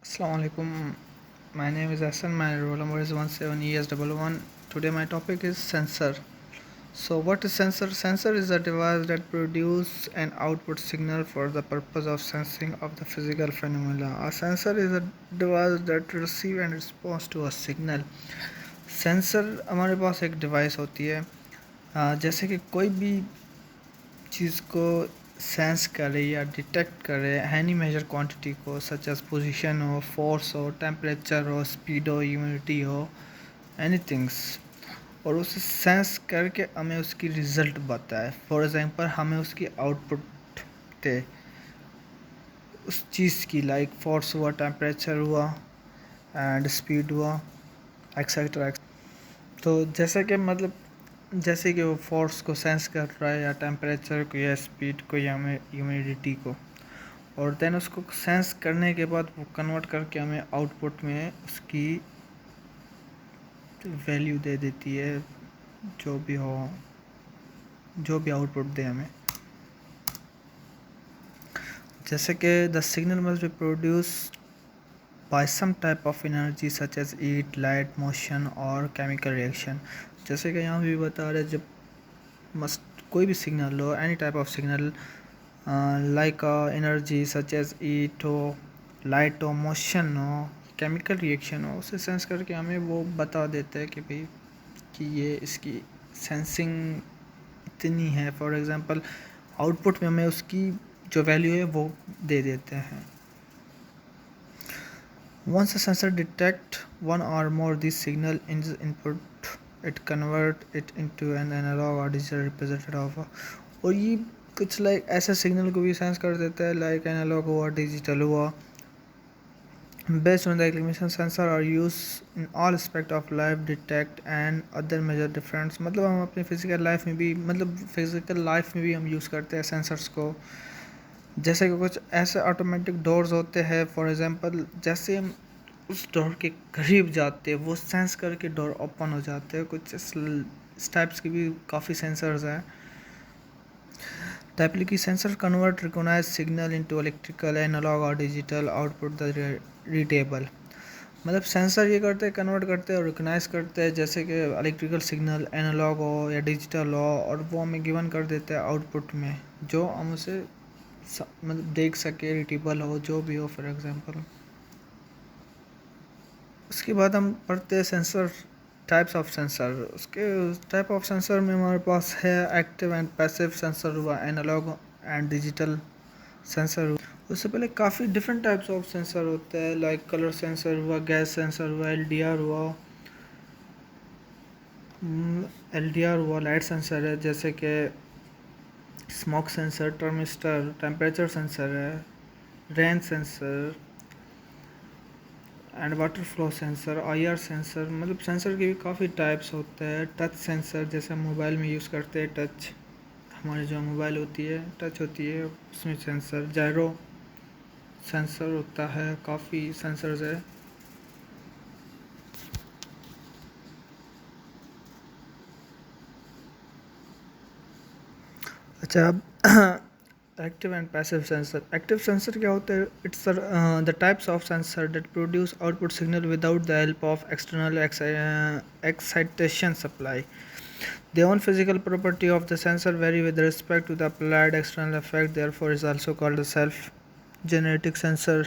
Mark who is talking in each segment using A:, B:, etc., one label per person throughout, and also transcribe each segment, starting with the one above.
A: Assalamu alaikum. My name is Hassan. My roll number is 17ES11. Today my topic is sensor. So what is sensor? Sensor is a device that produces and output signal for the purpose of sensing of the physical phenomena. A sensor is a device that receive and responds to a signal. Sensor हमारे पास एक device होती है जैसे कि कोई भी चीज़ को sense करे या डिटेक्ट करे एनी मेजर क्वांटिटी को सच एज पोजीशन हो, फोर्स हो, टेम्परेचर हो, स्पीड हो, ह्यूमिडिटी हो, एनीथिंग्स, और उसे सेंस करके हमें उसकी रिज़ल्ट बताए. फॉर एग्जांपल हमें उसकी आउटपुट दे उस चीज़ की, लाइक फोर्स हुआ, टेम्परेचर हुआ एंड स्पीड हुआ, एक्सेट्रा. तो जैसे कि मतलब जैसे कि वो फोर्स को सेंस कर रहा है या टेम्परेचर को या स्पीड को या ह्यूमिडिटी को, और देन उसको सेंस करने के बाद वो कन्वर्ट करके हमें आउटपुट में उसकी वैल्यू दे देती है, जो भी हो, जो भी आउटपुट दे हमें. जैसे कि the signal must be produce by some type of energy such as heat, light, motion और केमिकल रिएक्शन. जैसे कि यहाँ भी बता रहे, जब मस्ट कोई भी सिग्नल हो, any type of signal, like energy such as heat हो, लाइट हो, मोशन हो, केमिकल रिएक्शन हो, उसे सेंस करके हमें वो बता देते हैं कि भाई कि ये इसकी सेंसिंग इतनी है. फॉर एग्जांपल आउटपुट में हमें उसकी जो वैल्यू है वो दे देते हैं. Once a sensor detect one or more these signal in the input, it convert it into an analog or digital representative of. और ये कुछ लाइक ऐसे सिग्नल को भी सेंस कर देता है, लाइक एनालॉग हुआ, डिजिटल हुआ. Based on the inclination, sensor are used in all aspect of life, detect and other measure difference. मतलब हम अपने फिजिकल लाइफ में भी, मतलब फिजिकल लाइफ में भी हम यूज़ करते हैं सेंसर्स को. जैसे कि कुछ ऐसे ऑटोमेटिक डोर्स होते हैं, फॉर एग्जांपल जैसे हम उस डोर के करीब जाते हैं वो सेंस करके डोर ओपन हो जाते हैं. कुछ इस टाइप्स की भी काफ़ी सेंसर्स हैं. टाइपली की sensor convert recognize signal into electrical, analog और डिजिटल आउटपुट द रीडेबल. मतलब सेंसर ये करते हैं, कन्वर्ट करते हैं और रिकॉग्नाइज करते हैं, जैसे कि इलेक्ट्रिकल सिग्नल एनालॉग हो या डिजिटल हो, और वो हमें गिवन कर देते हैं आउटपुट में, जो हम उसे मतलब देख सके, रीडेबल हो, जो भी हो. फॉर एग्जांपल उसके बाद हम पढ़ते हैं सेंसर टाइप्स ऑफ सेंसर. उसके टाइप ऑफ सेंसर में हमारे पास है एक्टिव एंड पैसिव सेंसर हुआ, एनालॉग एंड डिजिटल सेंसर हुआ. उससे पहले काफ़ी डिफरेंट टाइप्स ऑफ सेंसर होते हैं, लाइक कलर सेंसर हुआ, गैस सेंसर हुआ, एलडीआर हुआ, लाइट सेंसर है, जैसे कि smoke sensor, thermistor, temperature sensor है, rain sensor and water flow sensor, IR sensor. मतलब सेंसर के भी काफ़ी टाइप्स होते हैं. टच सेंसर, जैसे हम मोबाइल में यूज़ करते हैं, टच हमारी जो मोबाइल होती है टच होती है, उसमें सेंसर. जायरो सेंसर होता है, काफ़ी सेंसर्स है. अच्छा, अब active and passive sensor. Active sensor क्या होता है? It's the types of sensor that produce output signal without the help of external excitation supply. The own physical property of the sensor vary with respect to the applied external effect, therefore is also called a self-generating sensor.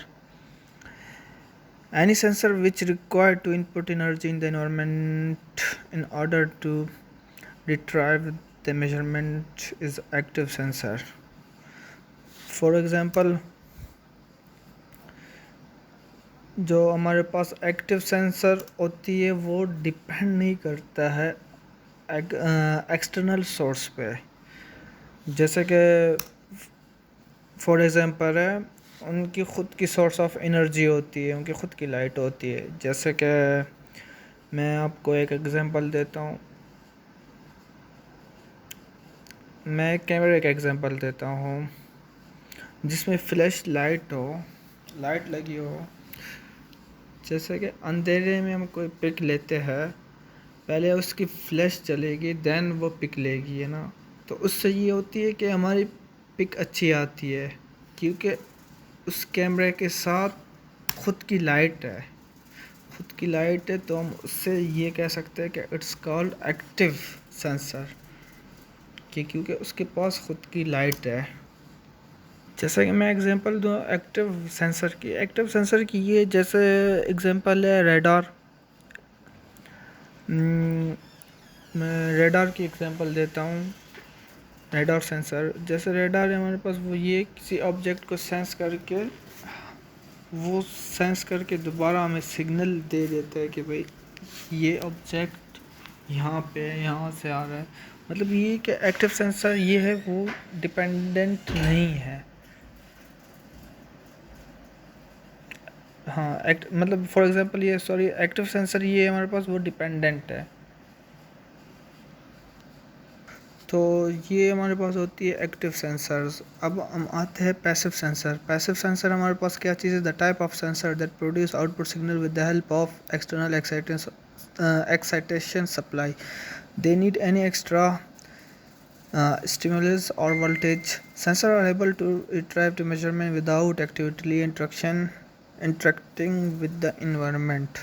A: Any sensor which require to input energy in the environment in order to retrieve the measurement is active sensor. For example, जो हमारे पास active sensor होती है वो depend नहीं करता है external source पे. जैसे कि फॉर एग्जांपल है, उनकी ख़ुद की सोर्स ऑफ एनर्जी होती है, उनकी ख़ुद की लाइट होती है. जैसे कि मैं आपको एक एग्जांपल देता हूँ, मैं एक कैमरे का एग्जांपल देता हूँ जिसमें फ्लैश लाइट हो, लाइट लगी हो. जैसे कि अंधेरे में हम कोई पिक लेते हैं, पहले उसकी फ्लैश चलेगी, देन वो पिक लेगी, है ना. तो उससे ये होती है कि हमारी पिक अच्छी आती है, क्योंकि उस कैमरे के साथ खुद की लाइट है, तो हम उससे ये कह सकते हैं कि इट्स कॉल्ड एक्टिव सेंसर, कि क्योंकि उसके पास खुद की लाइट है। जैसा कि मैं एग्जांपल दूँ एक्टिव सेंसर की ये जैसे एग्जांपल है रेडार। मैं रेडार की एग्जांपल देता हूँ। रेडार सेंसर, जैसे रेडार है हमारे पास, वो ये किसी ऑब्जेक्ट को सेंस करके दोबारा हमें सिग्नल दे देता है कि भाई ये ऑब्जेक्ट यहाँ से आ रहा है। मतलब ये कि एक्टिव सेंसर ये है, वो डिपेंडेंट नहीं है। हाँ, मतलब फॉर एग्जांपल एक्टिव सेंसर ये हमारे पास वो डिपेंडेंट है। तो ये हमारे पास होती है एक्टिव सेंसर्स। अब हम आते हैं पैसिव सेंसर। पैसिव सेंसर हमारे पास क्या चीज़ है? The type of sensor that produce output signal with the help of external excitation supply. They need any extra stimulus or voltage. Sensors are able to retrieve the measurement without actively interacting with the environment.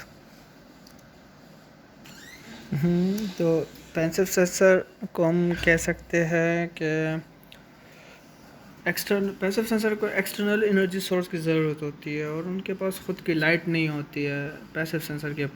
A: तो passive sensor को हम कह सकते हैं कि passive sensor को external energy source की ज़रूरत होती है और उनके पास खुद की लाइट नहीं होती है पैसिव सेंसर के